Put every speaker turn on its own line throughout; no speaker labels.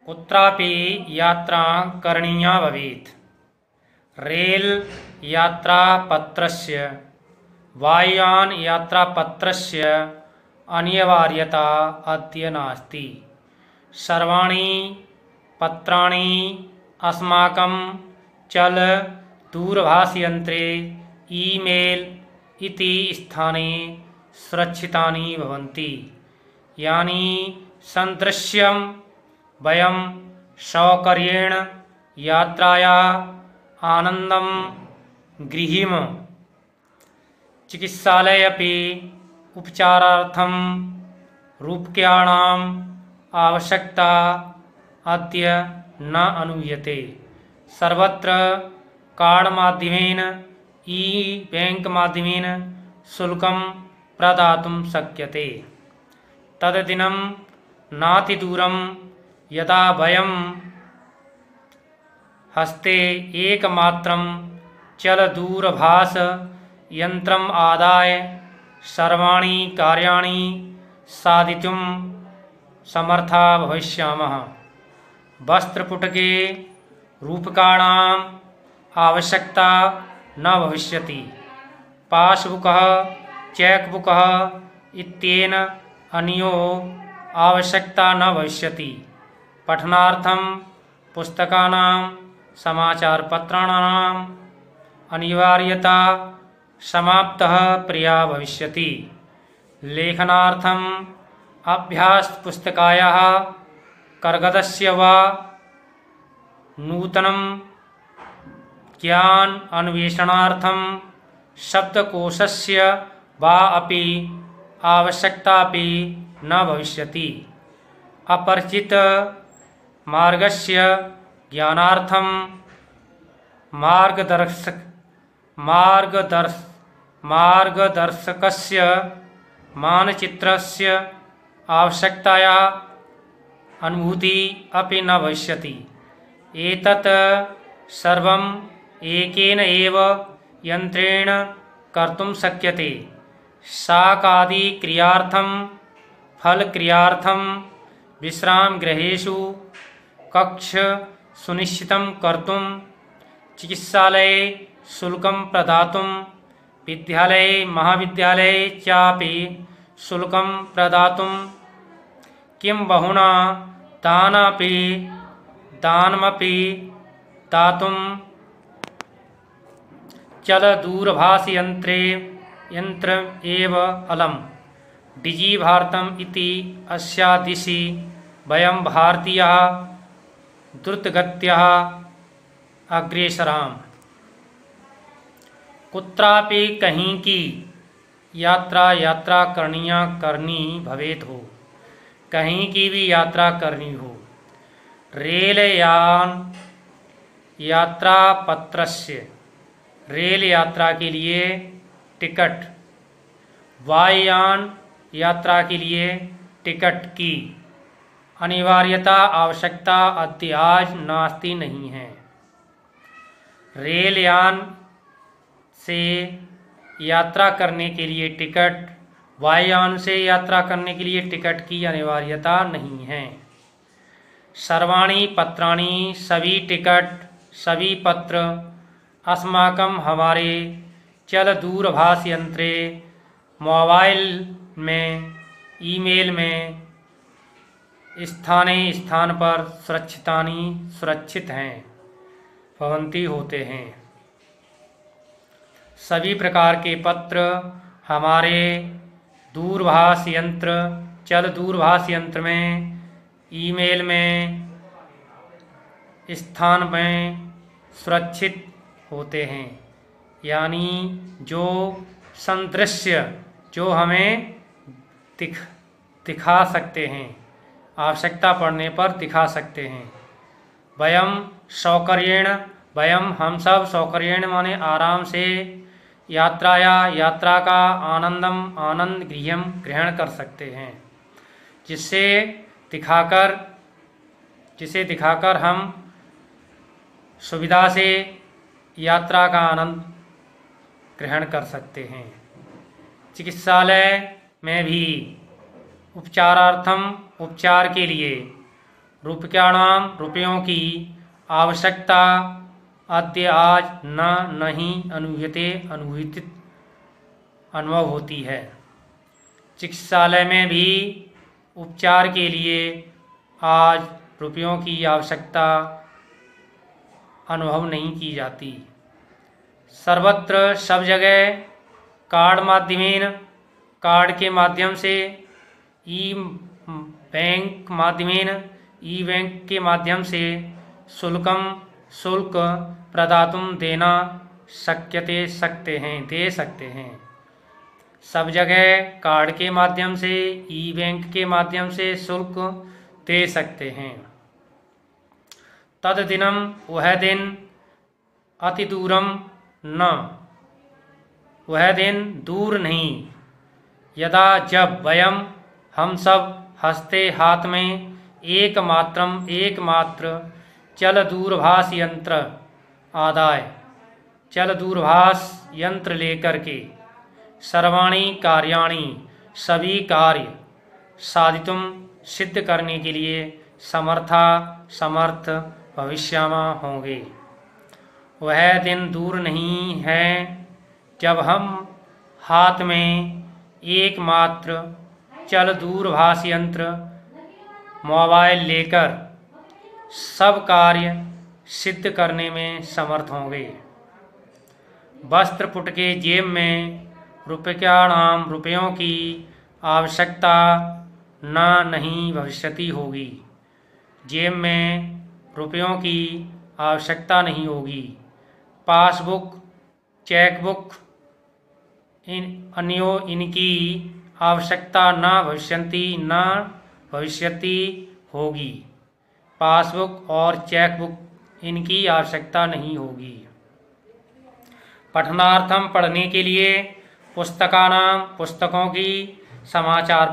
कुत्रापि यात्रा करणीया भवेत्। रेल यात्रापत्रस्य वायुयान यात्रापत्रस्य अनिवार्यता अद्य नास्ति। सर्वाणि पत्राणि अस्माकं चल दूरभाषयन्त्रे ईमेल इति स्थाने सुरक्षितानि भवन्ति। यानि सन्दृश्यं वयं सौकर्येण यात्राया आनन्दं गृहीम। चिकित्सालये अपि उपचारार्थं रूप्यकाणाम् आवश्यकता अद्य न अनुभूयते। सर्वत्र कार्ड माध्यमेन बैंक माध्यमेन शुल्कं प्रदातुं शक्यते। तद्दिनं नातिदूरं यदा वयं हस्ते एकमात्रं चलदूरभाषयन्त्रम् आदाय सर्वाणि कार्याणि साधितुं समर्था भविष्यामः। वस्त्रपुटके रूप्यकाणाम् आवश्यकता न भविष्यति। पासबुकः चेकबुकः इत्येन अन्यो आवश्यकता न भविष्यति। पठनार्थं पुस्तकानां समाचारपत्राणाम् अनिवार्यता समाप्तः प्रिया भविष्यति। लेखनार्थम् अभ्यासपुस्तिकायाः कागदस्य वा नूतनं ज्ञान अन्वेषणार्थं शब्दकोशस्य वा अपि आवश्यकता अपि न भविष्यति। अपरिचित मार्गस्य ज्ञानार्थं मार्गदर्शकस्य मानचित्रस्य आवश्यकताया अनुभूति अपि न भविष्यति। एतत् सर्वम् एकेन एव यन्त्रेण कर्तुं शक्यते। शाकादिक्रियार्थं फलक्रियार्थं विश्रामगृहेषु कक्ष सुनिश्चितं कर्तुं चिकित्सालये शुल्कं प्रदातुं विद्यालये महाविद्यालये चापि शुल्कं प्रदातुं किं बहुना दानमपि दातुं चलदूरभाषयन्त्र एव अलम्। डिजिभारतम् इति अस्या दिशि वयं भारतीयाः द्रुतगत्या अग्रेसराम। कुत्रापि कहीं की यात्रा करनी भवेत हो, कहीं की भी यात्रा करनी हो, रेलयान यात्रापत्रस्य रेल यात्रा के लिए टिकट, वायुयान यात्रा के लिए टिकट की अनिवार्यता आवश्यकता अद्य आज नास्ति नहीं है। रेलयान से यात्रा करने के लिए टिकट, वायुयान से यात्रा करने के लिए टिकट की अनिवार्यता नहीं है। सर्वाणि पत्राणि सभी टिकट सभी पत्र अस्माकं हमारे चल दूरभाषयन्त्रे मोबाइल में ईमेल में स्थान पर सुरक्षित हैं भवन्ति होते हैं। सभी प्रकार के पत्र हमारे चल दूरभाषयंत्र में ईमेल में स्थान में सुरक्षित होते हैं। यानी जो संदृश्य जो हमें दिखा सकते हैं, आवश्यकता पड़ने पर दिखा सकते हैं। हम सब सौकर्येण माने आराम से यात्रा का आनंद ग्रहण कर सकते हैं। जिसे दिखाकर हम सुविधा से यात्रा का आनंद ग्रहण कर सकते हैं। चिकित्सालय में भी उपचार के लिए रूप्यकाणाम रुपयों की आवश्यकता अद्य आज न नहीं अनुभूति अनुभव होती है। चिकित्सालय में भी उपचार के लिए आज रुपयों की आवश्यकता अनुभव नहीं की जाती। सर्वत्र सब जगह कार्ड के माध्यम से ई बैंक के माध्यम से शुल्क प्रदातुम दे सकते हैं। सब जगह कार्ड के माध्यम से ई बैंक के माध्यम से शुल्क दे सकते हैं। तद दिनम वह दिन अति दूरम न वह दिन दूर नहीं यदा जब वयम हम सब हस्ते हाथ में एकमात्र चल दूरभाष यंत्र लेकर के सर्वाणी कार्याणि सभी कार्य साधितुम सिद्ध करने के लिए समर्थ भविष्यामा होंगे। वह दिन दूर नहीं है जब हम हाथ में एकमात्र चल दूरभाष यंत्र मोबाइल लेकर सब कार्य सिद्ध करने में समर्थ होंगे। वस्त्रपुट के जेब में रुपयों की आवश्यकता नहीं भविष्यति होगी। जेब में रुपयों की आवश्यकता नहीं होगी। पासबुक चेकबुक इनकी आवश्यकता न भविष्यति होगी। पासबुक और चेकबुक इनकी आवश्यकता नहीं होगी। पठनार्थम पढ़ने के लिए पुस्तकों की समाचार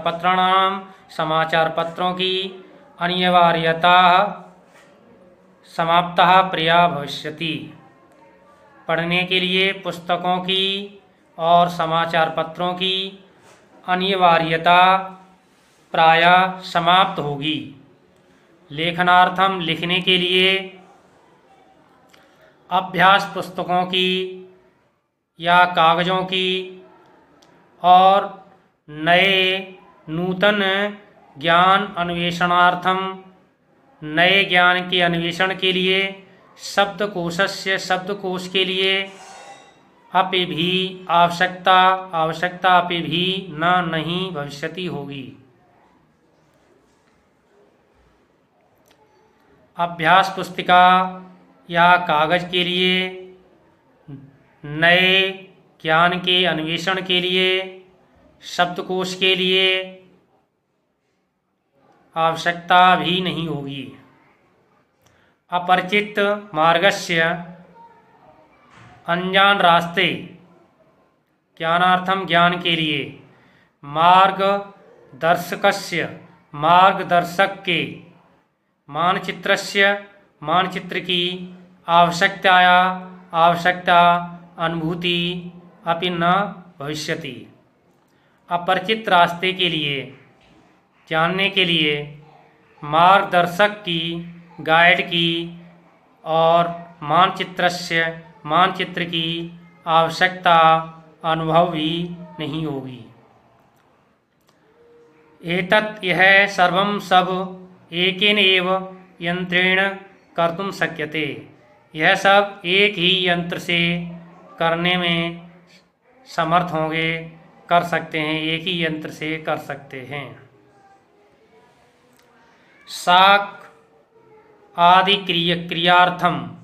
पत्रों की अनिवार्यता समाप्ता प्रिया भविष्यति। पढ़ने के लिए पुस्तकों की और समाचार पत्रों की अनिवार्यता प्रायः समाप्त होगी। लेखनार्थम लिखने के लिए अभ्यास पुस्तकों की या कागज़ों की और नूतन ज्ञान अन्वेषणार्थम नए ज्ञान के अन्वेषण के लिए शब्दकोश के लिए अपि भी आवश्यकता अपि भी नहीं भविष्यति होगी। अभ्यास पुस्तिका या कागज के लिए नए ज्ञान के अन्वेषण के लिए शब्दकोश के लिए आवश्यकता भी नहीं होगी। अपरिचित मार्गस्य अनजान रास्ते ज्ञानार्थम ज्ञान के लिए मार्गदर्शक के मानचित्र की आवश्यकता अनुभूति अपि न भविष्यति। अपरिचित रास्ते के लिए जानने के लिए मार्गदर्शक की गाइड की और मानचित्र की आवश्यकता अनुभव भी नहीं होगी। एतत् यह सर्वं सब एकेन एव यंत्रेण कर्तुम शक्यते। यह सब एक ही यंत्र से करने में समर्थ होंगे, कर सकते हैं, एक ही यंत्र से कर सकते हैं। शाक आदि क्रियार्थम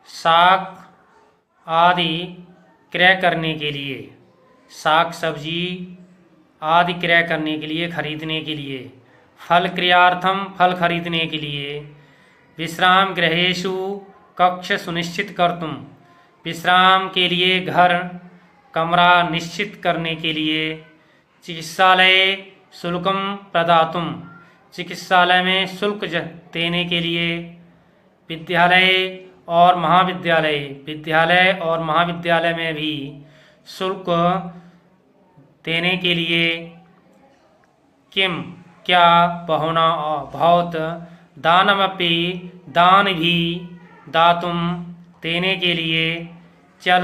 शाक आदि क्रय करने के लिए शाक सब्जी आदि क्रय करने के लिए खरीदने के लिए फल क्रियार्थम फल खरीदने के लिए विश्राम गृहेषु कक्ष सुनिश्चित कर्तुम विश्राम के लिए घर कमरा निश्चित करने के लिए चिकित्सालय शुल्कम प्रदातुम चिकित्सालय में शुल्क देने के लिए विद्यालय और महाविद्यालय में भी शुल्क देने के लिए क्या बहुना बहुत दानमपि दान भी दातुम देने के लिए चल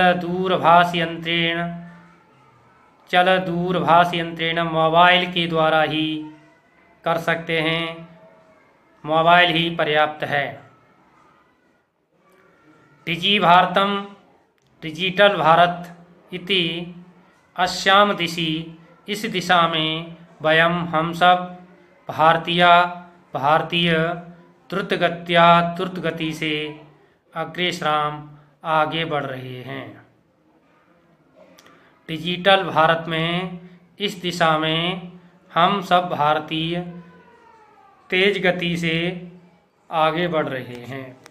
दूरभाष यंत्रेण मोबाइल के द्वारा ही कर सकते हैं। मोबाइल ही पर्याप्त है। डिजिभारतम डिजिटल भारत इति अस्याम दिशि इस दिशा में वयम हम सब भारतीय द्रुत गति से अग्रसराम आगे बढ़ रहे हैं। डिजिटल भारत में इस दिशा में हम सब भारतीय तेज गति से आगे बढ़ रहे हैं।